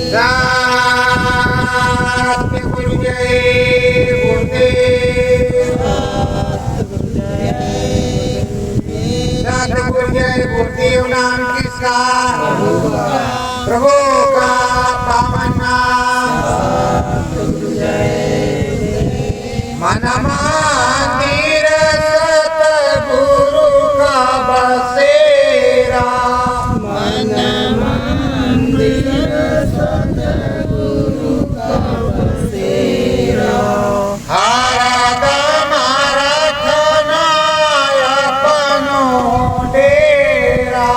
सत्य गुरु जय गुरुदेव। सतगुरु जय गुरुदेव नाम किसका? प्रभु का पावन नाम। मन मंदिर सतगुरु का बसेरा। मन मंदिर सतगुरु का बसेरा। हरदम रखना अपनो डेरा।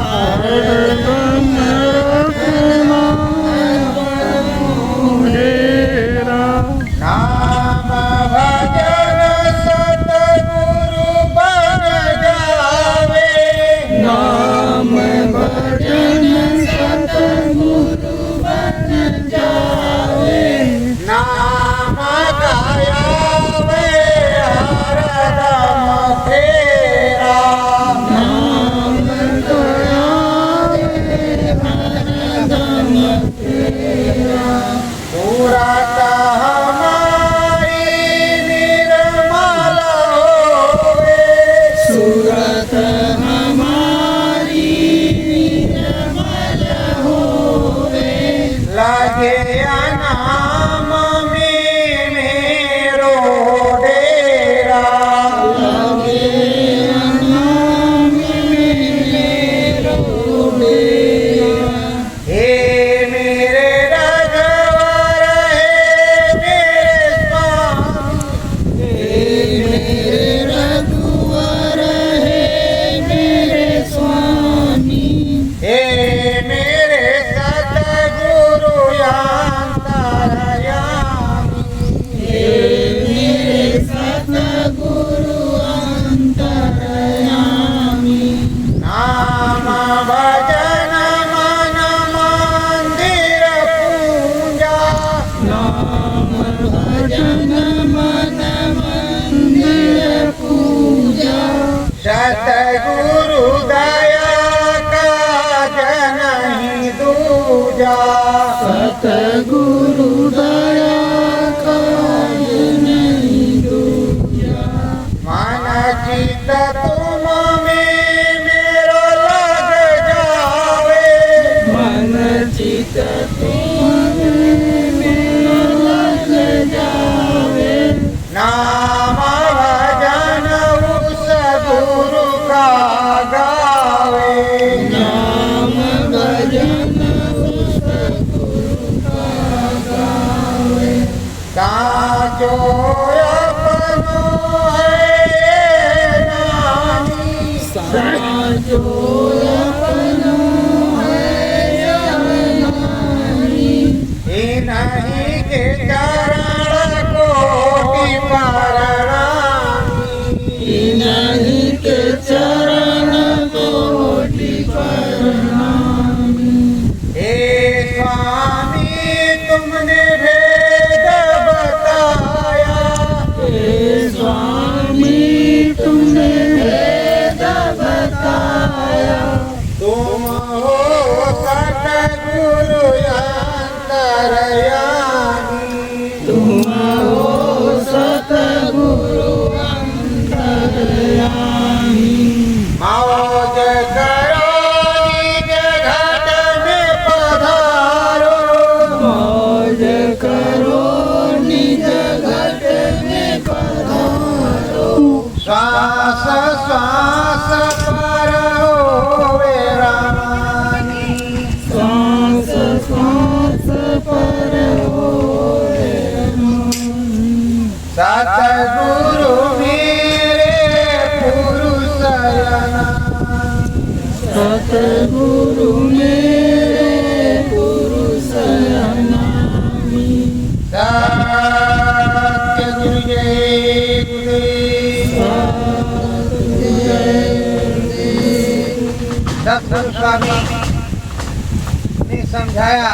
हरदम रखना अपनो डेरा। नाम भजन सतगुरु बन जावे। नाम भजन सतगुरु बन जावे। नाम गायावे हरदम फेरा। नाम गायावे हरदम तेरा। सूरत हमारी निर्मल होवे। सूरत हमारी निर्मल होवे। लगे नाम में मेरो डेरा। लगे नाम मेरो डेरा। हे मेरे रघुवर हे मेरे स्वामी। हे मेरे रघुवर हे मेरे स्वामी। हे मेरे सतगुरु अंतरयामी। हे मेरे सतगुरु अंतरयामी। नाम भजन मन मंदिर पूजा। नाम भजन मन मंदिर पूजा। सतगुरु दया का जनहि दूजा। सतगुरु दया काज नहीं दूजा। मन चित तुम में मेरो लग जावे। मन चित तुम्हें मेरा लग जावे। नाम भजन उस गुरु का गावे। नाम भजन उस गुरु का गावे। साचो अपनो है नामी। साचो अपनो है नामी। इन्हीं के चरण कोटि प्रणामी। इन्हीं के चरण कोटि प्रणामी। हे स्वामी तुमने भेद बताया। हे स्वामी तुमने वेद बताया। तुम हो सतगुरु अंतरयामी। तुम हो सतगुरु अंतरयामी। मौज करो निज घट में पधारो। मौज करो निज घट में पधारो। श्वास श्वास पर होवे रानी। सांस सांस पर होए रानी। सतगुरु मेरे पुरुष सतगुरु मेरे पुरुष नामी। सत्य गुरु जय गुरुदेव। सतगुरु स्वामी ने समझाया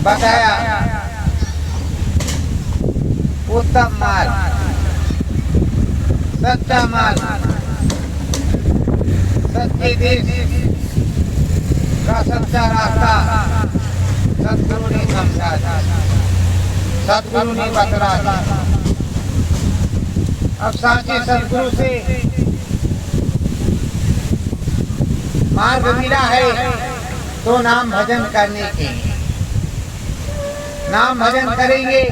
बताया उत्तम मार्ग सच्चा मार्ग सच्ची देश का सच्चा रास्ता सतगुरु ने बतला दिया। अब साचे सतगुरु से मार्ग मिला है तो नाम भजन करने के, नाम भजन करेंगे,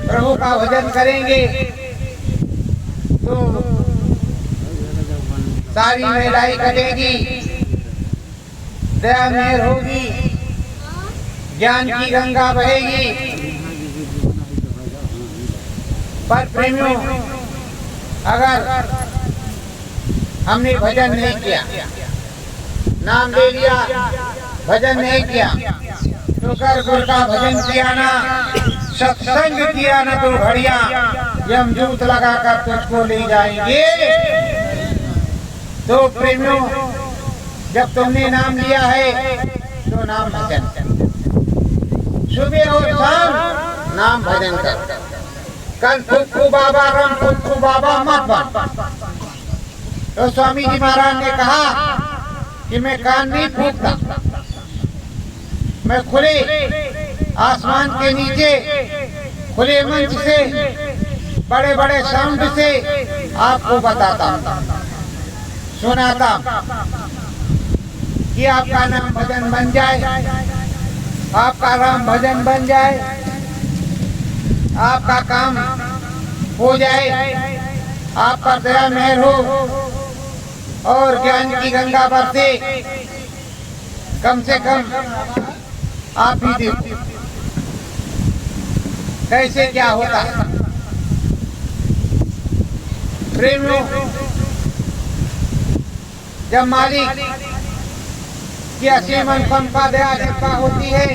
प्रभु का भजन करेंगे तो सारी महिलाएं कटेगी, दया मेहर होगी, ज्ञान की गंगा बहेगी। पर प्रेमियों, अगर हमने भजन नहीं किया, नाम ले लिया, भजन नहीं किया, तो कर गुरु का भजन किया ना, सत्संग किया ना, तो घड़िया यमदूत लगाकर तुझको ले जाएंगे। तो प्रेमियों, जब तुमने नाम लिया है तो नाम भजन कर, सुबह और शाम नाम भजन कर। कल फुक्कू बाबा राम फुक्कू बाबा मत बन। तो स्वामी जी महाराज ने कहा कि मैं कान नहीं फूंकता, मैं खुले आसमान के नीचे खुले मंच से बड़े बड़े साउंड से आपको बताता हूँ, सुनाता कि आपका नाम भजन बन जाए, आपका राम भजन बन जाए, आपका काम हो जाए, आप पर दया मेहर हो और ज्ञान की गंगा बरसे। कम से कम आप ही देखो कैसे क्या होता है। प्रेमियों, जब मालिक की असीम अनुकंपा दया कृपा होती है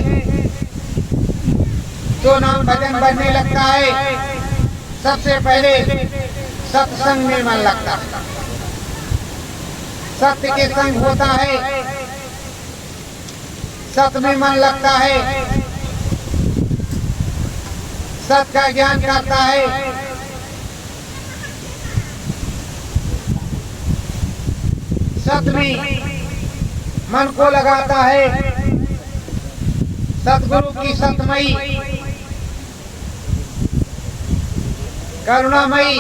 तो नाम भजन बनने लगता है। सबसे पहले सत्संग में मन लगता है, सत्य के संग होता है, सत्य में मन लगता है, सत्य का ज्ञान करता है। सत्य में मन को लगाता है। सतगुरु की सतमयी करुणामयी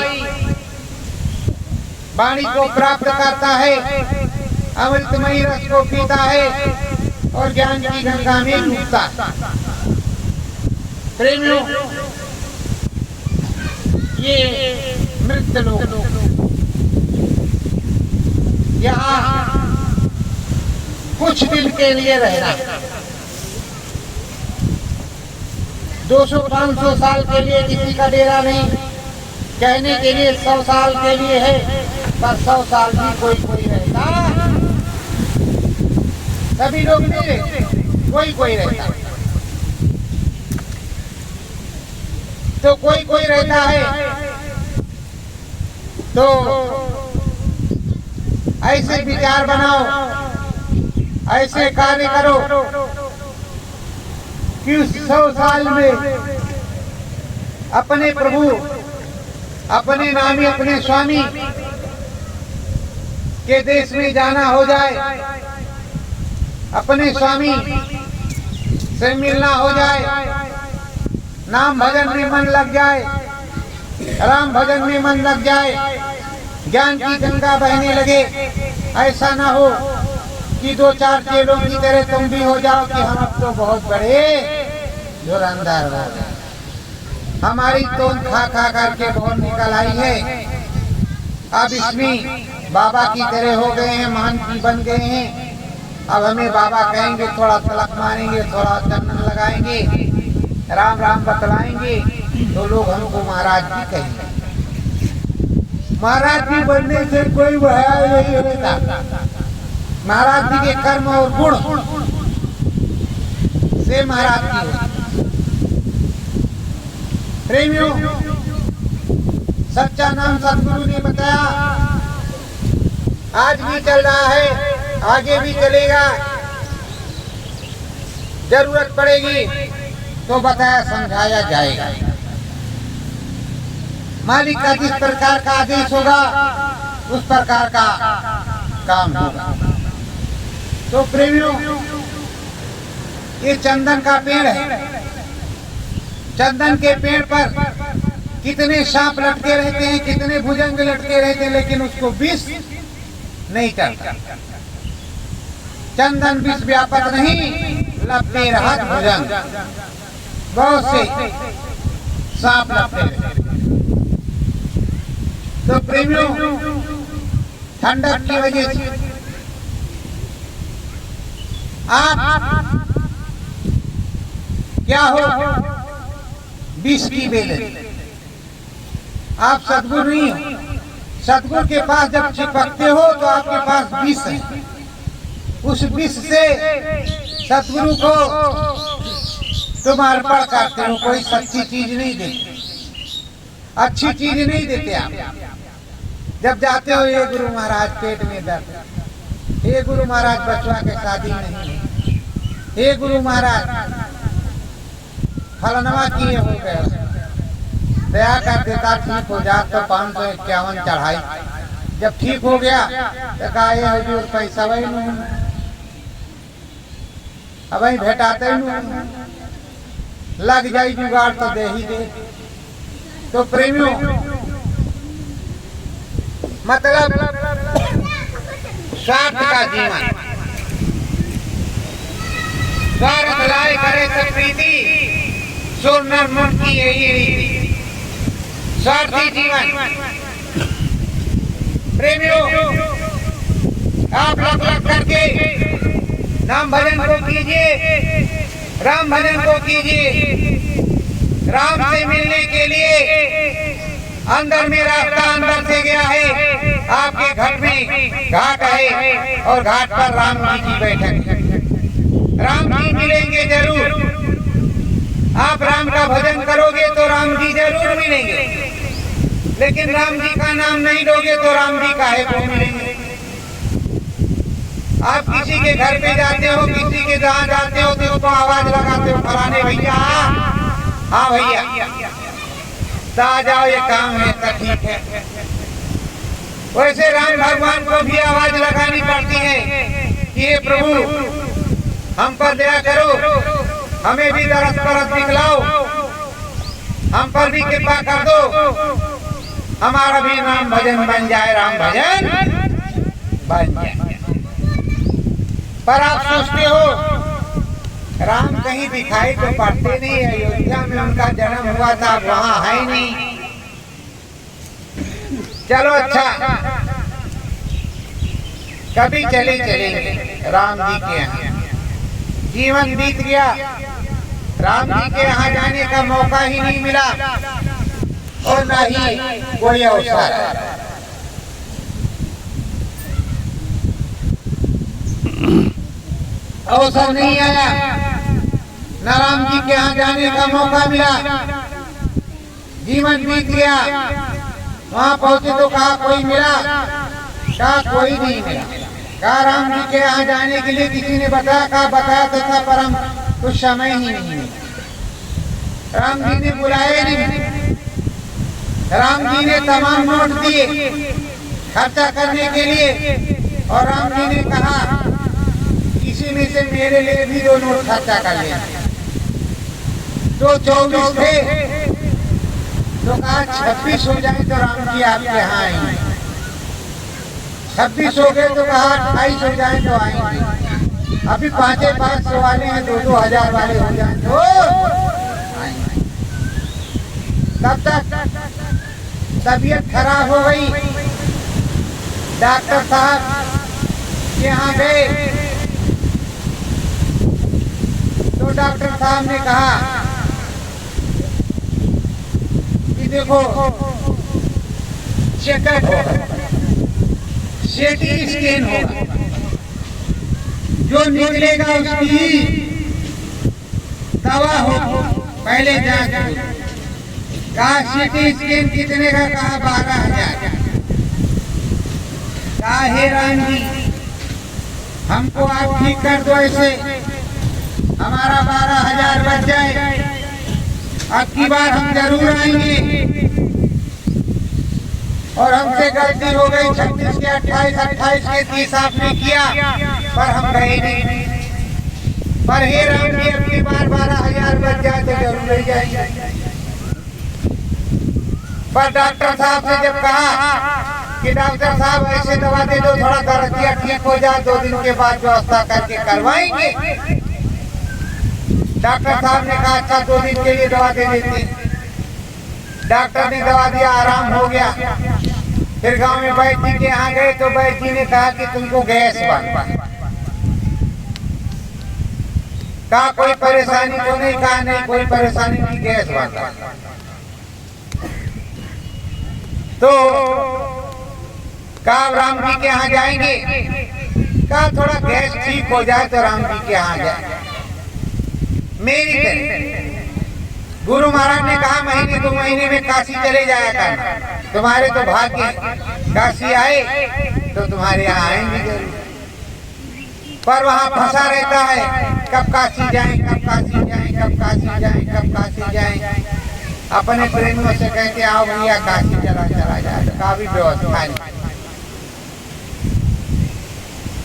वाणी को प्राप्त करता है, अमृतमयी रस को पीता है और ज्ञान की गंगा में डूबता है। प्रेमियों, ये मृत लोग यहाँ कुछ दिन के लिए रहना, 200-500 साल के लिए किसी का डेरा नहीं, कहने के लिए 100 साल के लिए है, पर 100 साल भी कोई कोई रहता, सभी लोग नहीं रहते, कोई कोई रहता। तो कोई कोई रहता है तो ऐसे विचार बनाओ, ऐसे कार्य करो कि उस 100 साल में अपने प्रभु, अपने नामी, अपने स्वामी के देश में जाना हो जाए, अपने स्वामी से मिलना हो जाए, नाम भजन में मन लग जाए, राम भजन में मन लग जाए, ज्ञान की गंगा बहने लगे। ऐसा ना हो कि 2-4 चेलों की तरह तुम भी हो जाओ कि हम अब तो बहुत बड़े धुरंधर हो गए, हमारी तोन खा खा करके बहुत निकल आई है, अब इसमें बाबा की तरह हो गए हैं, महान की बन गए हैं। अब हमें बाबा कहेंगे, थोड़ा तलक मारेंगे, थोड़ा चंदन लगाएंगे, राम राम बतलाएंगे तो लोग हमको महाराज जी कहेंगे। महाराज जी बनने से कोई भया नहीं होता, महाराज जी के कर्म और गुण से महाराज जी होते। प्रेमियों, सच्चा नाम सतगुरु ने बताया, आज भी चल रहा है, आगे भी चलेगा, जरूरत पड़ेगी तो बताया समझाया जाएगा। मालिक का जिस प्रकार का आदेश होगा उस प्रकार का काम होगा। तो प्रेमियों, ये चंदन का पेड़ है, चंदन के पेड़ पर कितने सांप लटके रहते हैं, कितने भुजंग लटके रहते हैं, लेकिन उसको विष नहीं करता। चंदन विष व्यापक नहीं, लपटे रहा भुजंग। बहुत से सांप लपटे रहते। तो प्रेमियों, ठंडक की वजह से आप क्या हो, विष की बेले। आप सद्गुरु नहीं हो। सद्गुरु के पास जब चिपकते हो तो आपके पास विष है। उस विष से सद्गुरु को तुम अर्पण करते हो। कोई सच्ची चीज नहीं देते, अच्छी चीज नहीं देते आप। जब जाते हो, ये गुरु महाराज पेट में दर्द, हे गुरु महाराज बचवा के शादी नहीं, हे गुरु महाराज फलनवा किए हो गए, दया कर देता ठीक हो जात तो 551 चढ़ाई। जब ठीक हो गया तो कहा ये हजूर पैसा वही नहीं, अब वही भेटाते नहीं, लग जाए जुगाड़ तो दे ही दे। तो प्रेमियों, मतलब स्वार्थ का जीवन, स्वार्थ लाए करे सब प्रीति, सो नर मन की यही रीति। स्वार्थी जीवन। प्रेमियों, आप लग लग करके नाम भजन को कीजिए, राम भजन को कीजिए। राम से मिलने के लिए अंदर में रास्ता अंदर से गया है। आपके घर में घाट है और घाट पर राम जी की बैठक है। राम जी मिलेंगे जरूर। आप राम का भजन करोगे तो राम जी जरूर मिलेंगे, लेकिन राम जी का नाम नहीं लोगे तो राम जी काहे को मिलेंगे। आप किसी के घर पे जाते हो, किसी के जहाँ जाते हो तो उसको आवाज लगाते हो, फलाने भैया, हाँ भैया तो आ जाओ, ये काम है तो ठीक है। वैसे राम भगवान को भी आवाज लगानी पड़ती है कि हे प्रभु हम पर दया करो, हमें भी दरस परस दिखलाओ, हम पर भी कृपा कर दो, हमारा भी नाम भजन बन जाए, राम भजन बन जाए। पर आप सोचते हो राम कहीं दिखाई तो पड़ते नहीं। अयोध्या में उनका जन्म हुआ था, वहां है नहीं। चलो अच्छा, कभी चले चलेंगे राम जी के यहाँ। जीवन बीत गया, राम जी के यहाँ जाने का मौका ही नहीं मिला और न ही कोई अवसर। अवसर नहीं आया, न राम जी के यहाँ जाने का मौका मिला। जीवन बीत गया, वहाँ पहुंचे तो कहा कोई मिला, कहा कोई नहीं मिला। कहा राम जी के यहाँ जाने के लिए किसी ने बताया तो था, पर हम कुछ समय ही नहीं मिला। राम जी ने बुलाया नहीं। राम जी ने तमाम नोट दिए खर्चा करने के लिए, और राम जी ने कहा किसी में से मेरे लिए भी 2 नोट खर्चा कर लेना। तो 24 थे, तो कहा 26 हो जाए तो राम जी आपके यहाँ आएंगे। 26 हो गए तो कहा 28 हो जाए तो आएंगे। अभी 500 वाले हैं, 2-2 हजार वाले हो जाए तो आएंगे। तब तक तबीयत खराब हो गई। डॉक्टर साहब के यहाँ गए तो डॉक्टर साहब ने कहा कि देखो चेकअप होगा, सीटी स्कैन होगा, जो निकलेगा उसकी दवा हो। पहले जांच कहा सीटी स्कैन कितने का, कहा 12,000। कहा हे राम जी हमको आप ठीक कर दो, ऐसे हमारा 12,000 बच जाए। अब की बार हम जरूर आएंगे। और हमसे गलती हो गई, 36 के 28 के 30 आपने किया, पर हम गए नहीं। पर हे राम जी अब की बार 12,000 4 बज जाए तो जरूर ले जाएंगे। पर डॉक्टर साहब से जब कहा कि डॉक्टर साहब ऐसे दवा दे दो थोड़ा दर्दिया ठीक हो जाए, 2 दिन के बाद व्यवस्था करके करवाएंगे। डॉक्टर साहब ने कहा अच्छा 2 दिन के लिए दवा दे देते हैं। डॉक्टर ने दवा दिया, आराम हो गया। फिर गांव में वैद्य जी के यहाँ गए तो वैद्य जी ने कहा कि तुमको गैस बन। कहा कोई परेशानी तो नहीं? कहा नहीं कोई परेशानी नहीं, गैस बन। तो कहा राम जी के यहाँ जाएंगे। कहा थोड़ा गैस ठीक हो जाए तो राम जी के यहाँ जाए। मेरी तरह गुरु महाराज ने कहा महीने 2 महीने में काशी चले जाया करना, तुम्हारे तो भाग्य। काशी आए तो तुम्हारे यहाँ आएंगे जरूर, पर वहाँ फंसा रहता है, कब काशी जाएं, कब काशी जाएं, कब काशी जाएं, कब काशी जाएं। अपने प्रेमियों से कहते आओ भैया काशी चला जाए, तो का भी व्यवस्था नहीं।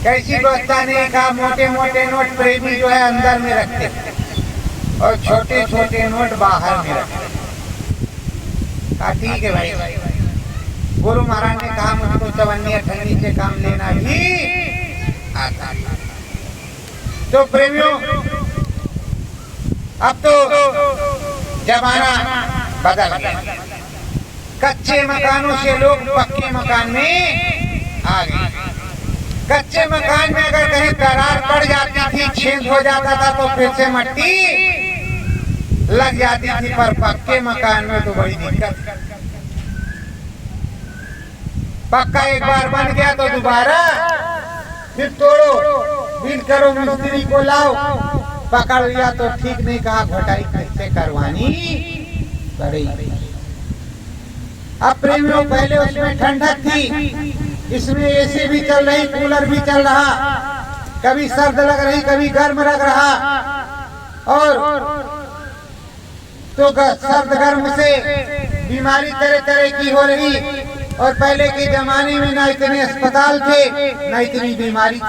कैसी व्यवस्था नहीं? कहा मोटे मोटे नोट प्रेमी जो है अंदर में रखते और छोटे छोटे नोट बाहर में रखते। कहा ठीक है भाई। गुरु महाराज ने कहा मुझको चवन्नी अठन्नी से काम लेना भी आता। तो प्रेमियों अब तो जमाना बदल गया, कच्चे मकानों से लोग पक्के मकान में आ गए। कच्चे मकान में अगर कहीं दरार पड़ जाती थी, छेद हो जाता था तो फिर से मट्टी लग जाती थी, पर पक्के मकान में तो बड़ी दिक्कत। पक्का एक बार बन गया तो दोबारा फिर तोड़ो, बिल करो, मिस्त्री को लाओ, पकड़ लिया तो ठीक नहीं, कहा घटाई कैसे करवानी पड़ेगी। अब प्रेमियों पहले उसमें ठंडक थी, इसमें एसी भी चल रही, कूलर भी चल रहा, कभी सर्द लग रही कभी गर्म लग रहा, और तो सर्द गर्म से बीमारी तरह तरह की हो रही। और पहले के जमाने में ना इतने अस्पताल थे, ना इतनी बीमारी।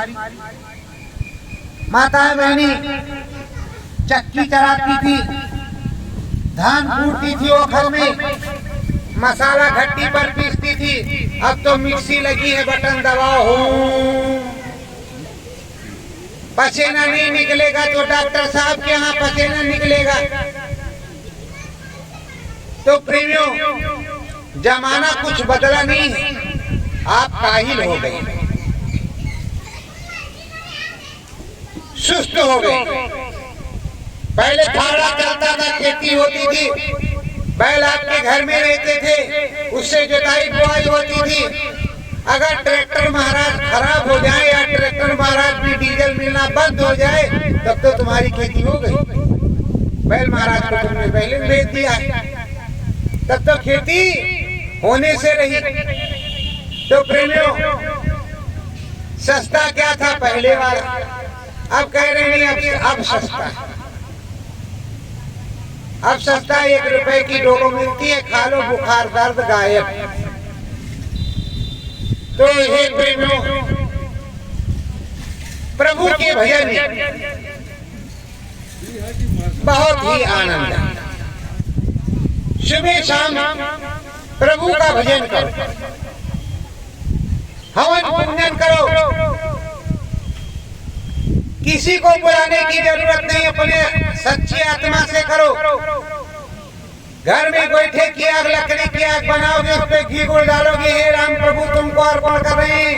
माताएं बहनी चक्की चलाती थी, धान कूटती थी ओखल में, मसाला घट्टी पर पीसती थी। अब तो मिक्सी लगी है, बटन दबाओ हो। पसीना नहीं निकलेगा तो डॉक्टर साहब के यहाँ पसीना निकलेगा। तो प्रेमियों जमाना कुछ बदला नहीं है, आप काहिल हो गए, सुस्त हो गए। पहले फावड़ा चलता था, खेती होती थी, बैल आपके घर में रहते थे, उससे जुताई बुआई होती थी। अगर ट्रैक्टर महाराज खराब हो जाए या ट्रैक्टर महाराज भी डीजल मिलना बंद हो जाए, तब तो तुम्हारी खेती हो गई। बैल महाराज को तुमने पहले भेज दिया, तब तो खेती होने से रही। तो प्रेमियों सस्ता क्या था पहले वाला, अब कह रहे नहीं, अब सस्ता है। अब सस्ता 1 रुपए की डोलो मिलती है, खा लो बुखार दर्द गायब। तो हे प्रेमियों प्रभु के भजन बहुत ही आनंद है। सुबह शाम प्रभु का भजन करो, हवन पूजन करो, किसी को बुलाने की जरूरत नहीं, अपने सच्ची आत्मा से करो। घर में बैठे की आग, लकड़ी की आग बनाओगे, उस पे घी गुड़ डालोगे, हे राम प्रभु तुमको अर्पण कर रहे हैं,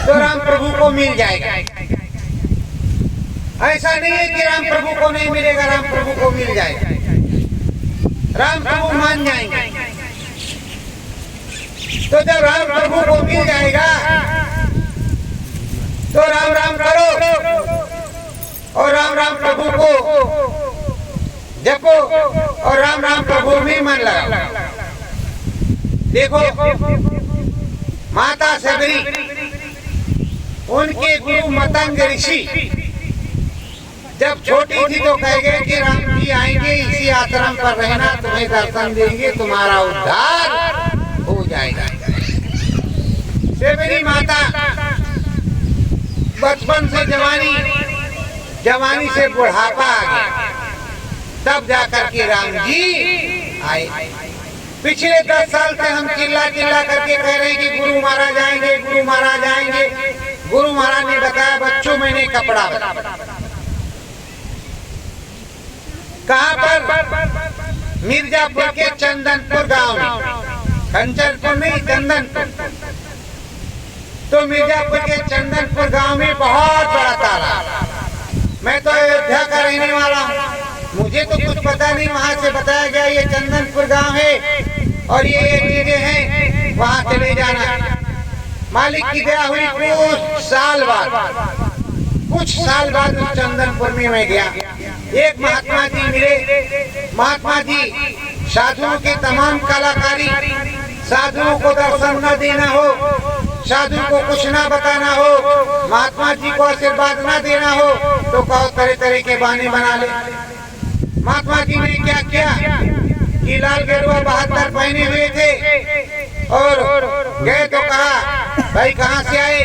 तो राम प्रभु को मिल जाएगा। ऐसा नहीं है कि राम प्रभु को नहीं मिलेगा, राम प्रभु को मिल जाएगा, राम प्रभु मान जाएंगे। तो जब राम प्रभु को मिल जाएगा तो राम राम करो और राम राम प्रभु को जपो और राम राम प्रभु में मन लगाओ। देखो माता सबरी, उनके गुरु मतंग ऋषि जब छोटी थी तो कह गए कि राम जी आएंगे, इसी आश्रम पर रहना, तुम्हें दर्शन देंगे, तुम्हारा उद्धार हो जाएगा। सबरी माता बचपन से जवानी, जवानी से बुढ़ापा आ गया, तब जाकर के राम जी आए। पिछले 10 साल से हम चिल्ला चिल्ला करके कह रहे हैं कि गुरु महाराज आएंगे, गुरु महाराज आएंगे। गुरु महाराज ने बताया बच्चों मैंने कपड़ा बताया। कहाँ पर? मिर्जापुर के चंदनपुर गांव में, कंचनपुर नहीं चंदनपुर। तो मिर्जापुर के चंदनपुर गांव में बहुत बड़ा तालाब। मैं तो अयोध्या का रहने वाला हूँ, मुझे तो कुछ पता नहीं। वहाँ से बताया गया ये चंदनपुर गांव है और ये चीजें हैं, वहाँ चले जाना। मालिक की दया हुई कुछ साल बाद उस चंदनपुर में मैं गया। एक महात्मा जी मिले। महात्मा जी साधुओं की तमाम कलाकारी, साधुओं को दर्शन न देना हो, साधु को कुछ ना बताना हो, महात्मा जी को आशीर्वाद ना देना हो, तो कहो तरह तरह के बहाने बना ले। महात्मा जी ने क्या किया कि लाल गेरुआ 72 पहने हुए थे और गए तो कहा भाई कहाँ से आए?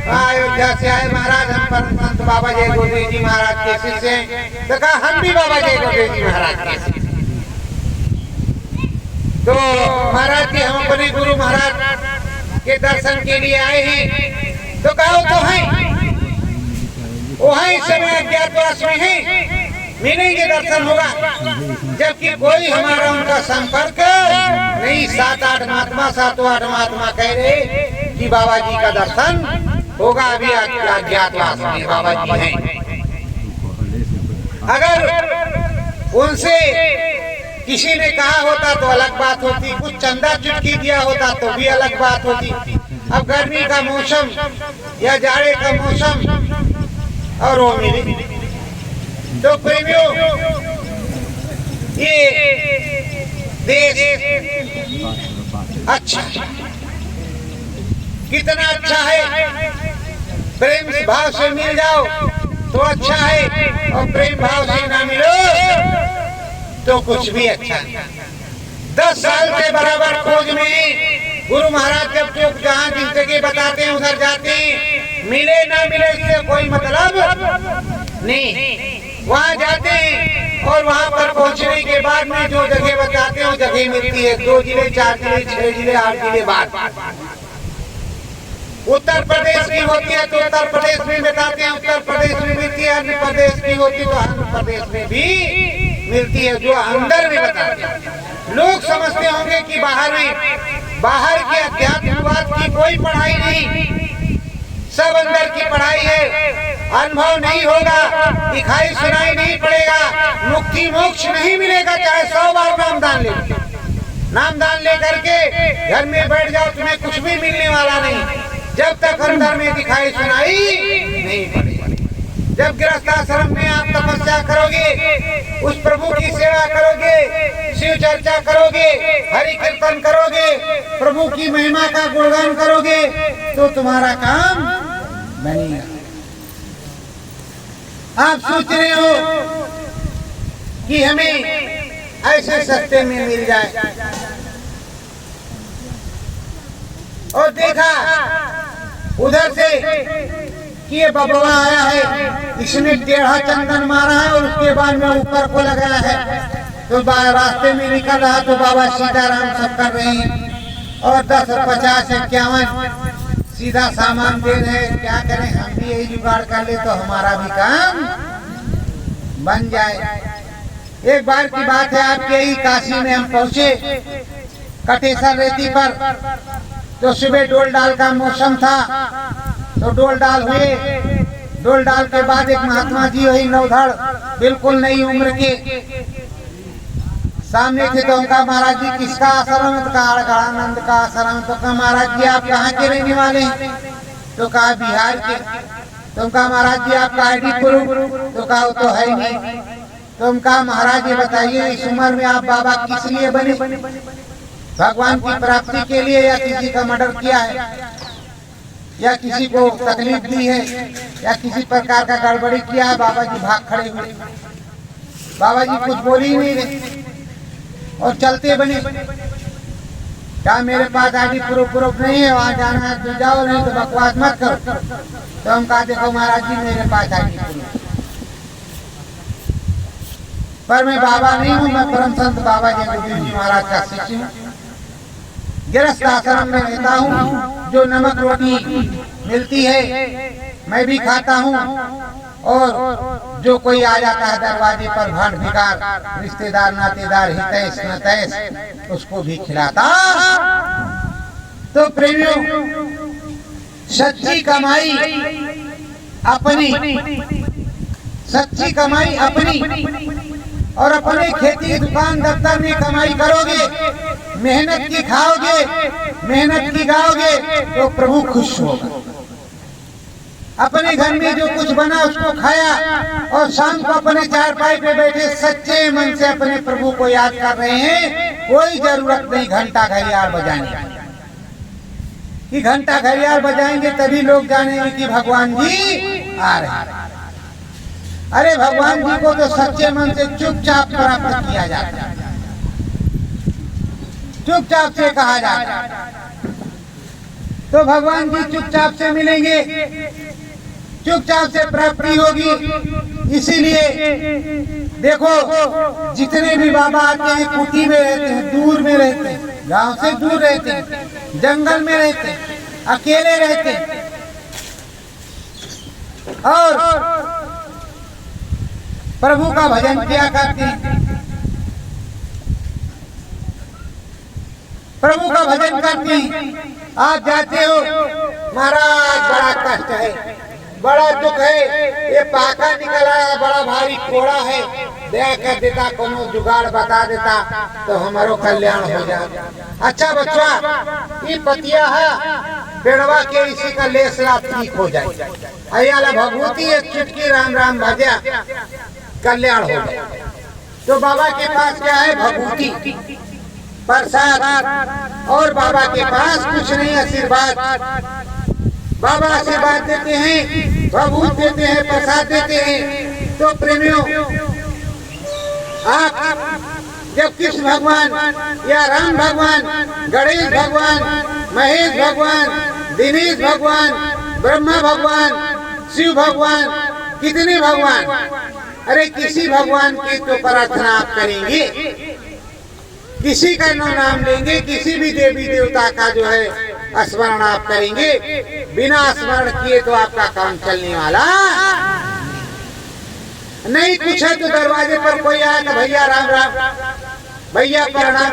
अयोध्या से आए महाराज, हम परम संत बाबा जय गुरुदेव जी महाराज के शिष्य हैं। तो कहा हम भी बाबा जय गुरुदेव जी महाराज के शिष्य। तो महाराज जी हम अपने गुरु महाराज के दर्शन के लिए आए हैं। तो कहो तो है वो है, इस समय अज्ञातवास में है, मिलेंगे दर्शन होगा। जबकि कोई हमारा उनका संपर्क नहीं। 7-8 महात्मा कह रहे कि बाबा जी का दर्शन होगा। अभी अज्ञातवास में बाबा जी हैं। अगर उनसे किसी ने कहा होता तो अलग बात होती, कुछ चंदा चुटकी दिया होता तो भी अलग बात होती। अब गर्मी का मौसम या जाड़े का मौसम और वो मिली। तो प्रेमियों, ये देश अच्छा, कितना अच्छा है। प्रेम भाव से मिल जाओ तो अच्छा है, और प्रेम भाव से ना मिलो तो कुछ भी अच्छा नहीं। 10 साल के बराबर खोज में गुरु महाराज जब जो जहाँ जिस जगह बताते हैं उधर जाते हैं। मिले ना मिले इससे कोई मतलब नहीं। वहाँ जाते हैं और वहाँ पर पहुँचने के बाद में जो जगह बताते हैं वो जगह मिलती है। 2 जिले, 4 जिले, 6 जिले, 8 जिले बाद। उत्तर प्रदेश की होती है तो उत्तर प्रदेश में बताते हैं, उत्तर प्रदेश में मिलती है। आंध्र प्रदेश की होती तो आंध्र प्रदेश में भी मिलती है, जो अंदर में बताते हैं। लोग समझते होंगे कि बाहर के अध्यात्मवाद की कोई पढ़ाई नहीं, सब अंदर की पढ़ाई है। अनुभव नहीं होगा, दिखाई सुनाई नहीं पड़ेगा, मुक्ति मोक्ष नहीं मिलेगा, चाहे 100 बार नामदान ले। नामदान लेकर के घर में बैठ जाओ, तुम्हें कुछ भी मिलने वाला नहीं जब तक अंदर में दिखाई सुनाई नहीं पड़ेगी। जब गृहस्थ आश्रम में आप तपस्या करोगे, उस प्रभु की सेवा करोगे, शिव चर्चा करोगे, हरि कीर्तन करोगे, प्रभु की महिमा का गुणगान करोगे, तो तुम्हारा काम बनेगा। आप सोच रहे हो कि हमें ऐसे सस्ते में मिल जाए, और देखा उधर से कि ये बबुआ आया है, इसने टेढ़ा चंदन मारा है और उसके बाद में ऊपर को लगाया है। तो रास्ते में निकल रहा तो बाबा सीताराम सब कर रहे हैं और 10, 50, 51 सीधा सामान दे रहे। क्या करें, हम भी यही जुगाड़ कर ले तो हमारा भी काम बन जाए। एक बार की बात है, आपके ही काशी में हम पहुंचे कटेसर रेती पर। तो सुबह डोल डाल का मौसम था, तो डोल डाल हुए। डोल डाल के बाद एक महात्मा जी वही नौधड़ बिल्कुल नई उम्र के सामने थे। तो उनका महाराज जी किसका आश्रम है? तो कहा गणानंद का आश्रम। तो कहा महाराज जी आप कहाँ के रहने वाले हैं? तो कहा बिहार के। तो उनका महाराज जी आपका आईडी प्रूफ? तो कहा वो तो है नहीं। तो उनका महाराज जी बताइए इस उम्र में आप बाबा किस लिए बने? भगवान की प्राप्ति के लिए, या किसी का मर्डर किया है, या किसी को तकलीफ दी है, या किसी प्रकार का गड़बड़ी किया है? बाबा जी भाग खड़े हुए। बाबा जी कुछ बोल ही नहीं रहे और चलते बने। क्या मेरे पास आईडी प्रूफ नहीं है, वहाँ जाना है तो जाओ, नहीं तो बकवास मत करो। तो हम कहा देखो महाराज जी मेरे पास आईडी प्रूफ। पर मैं बाबा नहीं हूँ, मैं परम संत बाबा जगदीश जी महाराज का शिष्य हूँ। गृहस्थ आश्रम में रहता हूँ। जो नमक रोटी मिलती है मैं भी खाता हूँ, और जो कोई आ जाता है दरवाजे पर भाट भिखार, रिश्तेदार नातेदार हितैष नतैष, उसको भी खिलाता। तो प्रेमियों, सच्ची कमाई अपनी, सच्ची कमाई अपनी, और अपने खेती दुकान दफ्तर में कमाई करोगे, मेहनत की खाओगे, मेहनत की गाओगे, तो प्रभु खुश होगा। अपने घर में जो कुछ बना उसको खाया, और शाम को अपने चारपाई पे बैठे सच्चे मन से अपने प्रभु को याद कर रहे हैं। कोई जरूरत नहीं घंटा घड़ियाल बजाने की। घंटा घड़ियाल बजाएंगे तभी लोग जानेंगे कि भगवान जी आ रहे हैं। अरे भगवान जी को तो सच्चे मन से चुपचाप प्राप्त किया जाता है, चुपचाप से कहा जाता है। तो भगवान जी चुपचाप से मिलेंगे, चुपचाप से प्राप्ति होगी। इसीलिए देखो, जितने भी बाबा आते हैं कुटी में रहते हैं, दूर में रहते हैं, गांव से दूर रहते हैं, जंगल में रहते हैं, अकेले रहते हैं, और प्रभु का भजन किया करते हैं, प्रभु का भजन करते हैं। आप जाते हो, महाराज बड़ा कष्ट है, बड़ा दुख है, ये पाका निकल आया, बड़ा भारी कोड़ा है, दया कर देता, कोनो जुगाड़ बता देता तो हमारो कल्याण हो जाए। अच्छा बच्चा, ये पतिया है पेड़वा के, इसी का लेसला ठीक हो जाए। अयाला भगवती एक चुटकी राम राम भजा, कल्याण हो जाए। तो बाबा के पास क्या है? भगवती, प्रसाद, और बाबा के पास कुछ नहीं, आशीर्वाद। बाबा आशीर्वाद देते हैं, भभूत देते हैं, प्रसाद देते हैं। तो प्रेमियों, आप जब कृष्ण भगवान या राम भगवान, गणेश भगवान, महेश भगवान, दिनेश भगवान, ब्रह्मा भगवान, शिव भगवान, कितने भगवान, अरे किसी भगवान की तो प्रार्थना आप करेंगे, किसी का नाम लेंगे, किसी भी देवी देवता का जो है स्मरण आप करेंगे, बिना स्मरण किए तो आपका काम चलने वाला नहीं। कुछ है तो दरवाजे पर कोई आया तो भैया राम राम, भैया प्रणाम,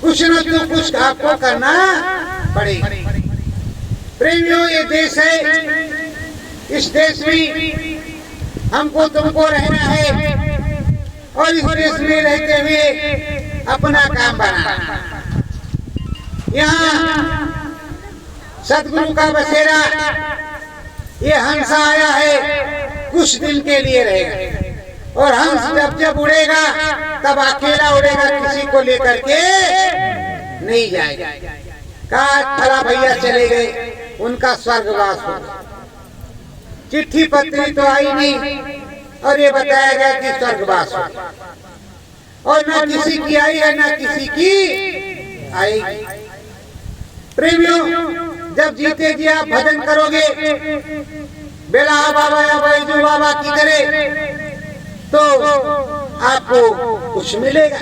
कुछ न तो कुछ आपको करना पड़ेगा। प्रेमियों, ये देश है, इस देश में हमको तुमको रहना है, और इस देश में रहते हुए अपना काम बनाना। यहाँ सतगुरु का बसेरा, ये हंसा आया है, कुछ दिन के लिए रहेगा, और हंस जब जब उड़ेगा तब अकेला उड़ेगा, किसी को लेकर के नहीं जाएगा। कहा फला भैया चले गए, उनका स्वर्गवास होगा। चिट्ठी पत्री तो आई नहीं, और ये बताया गया कि स्वर्गवास होगा, और न किसी की आई है न किसी की आई। प्रेमियों, जब जीते जी आप भजन करोगे, बेला बाबा या बैजू बाबा की तरह, तो आपको कुछ मिलेगा।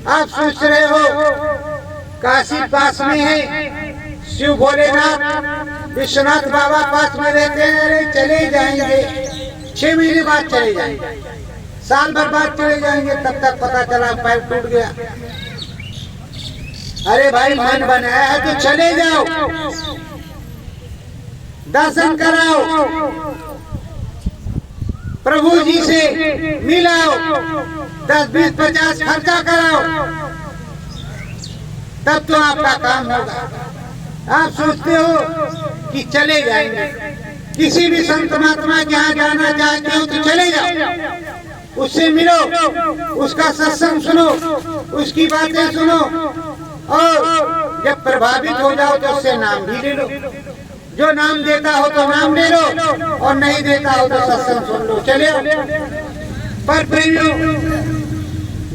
आप सोच रहे हो काशी पास में है, शिव भोलेनाथ विश्वनाथ बाबा पास में रहते हैं, अरे चले जाएंगे, 6 महीने बाद चले जाएंगे, साल भर बाद चले जाएंगे, तब तक पता चला पैर टूट गया। अरे भाई, मन बनाया है तो चले जाओ, दर्शन कराओ, प्रभु जी से मिलाओ, 10, 20, 50 खर्चा कराओ, तब तो आपका काम होगा। आप सोचते हो कि चले जाएंगे, किसी भी संत महात्मा के यहाँ जाना चाहते हो तो चले जाओ, उससे मिलो, उसका सत्संग सुनो, उसकी बातें सुनो, और जब प्रभावित हो जाओ तो उससे नाम भी ले लो। जो नाम देता हो तो नाम ले लो, और नहीं देता हो तो सत्संग सुन लो, चले आओ। पर प्रेमियों,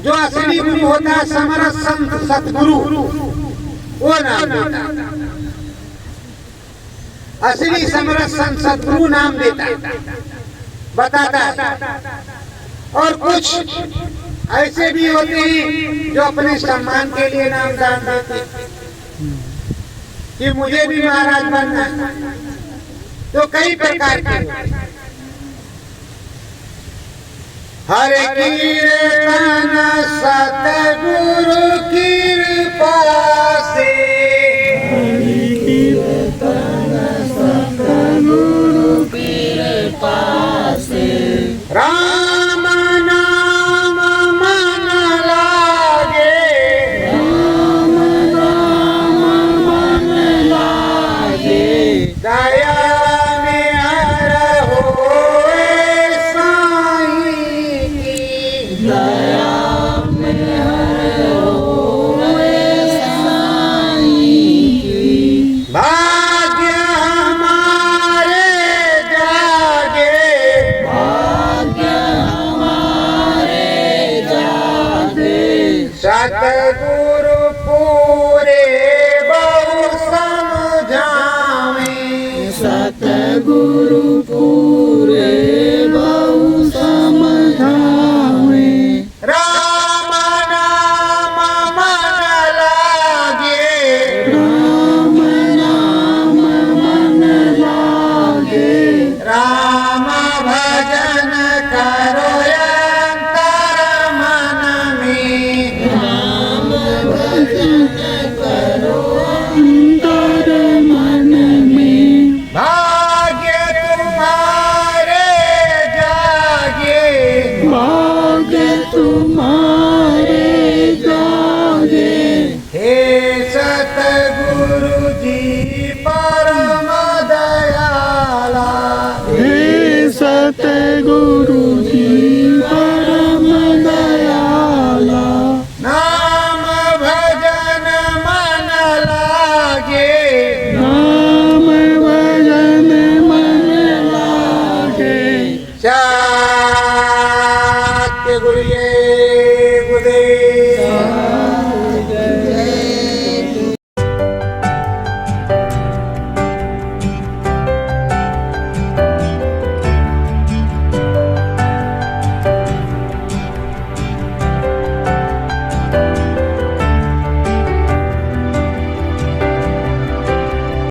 जो असली गुरु होता है, समरस संत सतगुरु, वो नाम देता है। असली समरस संत सतगुरु नाम देता है, बताता है। और कुछ ऐसे भी होते हैं जो अपने सम्मान के लिए नाम दान देते कि मुझे भी महाराज बनना है। तो कई प्रकार के हरे कीर्तन सतगुरु कृपा से, सतगुरु कृपा से, राम नाम मन लागे, राम नाम मन लागे, दया में हर होए साईं की, दया में हर होए साईं की, भाग्य हमारे जागे, भाग्य हमारे जागे, सतगुरु पूरे बहु समझावे, सतगुरु पूरे बहु समझावे, राम नाम मन लागे, राम नाम मन लागे, राम भजन करो अंतर मन में, राम भजन करो अंतर मन में, भाग्य तुम्हारे जागे, भाग्य तुम्हारे जागे, हे सतगुरु जी परम दयाला, हे सतगुरु जी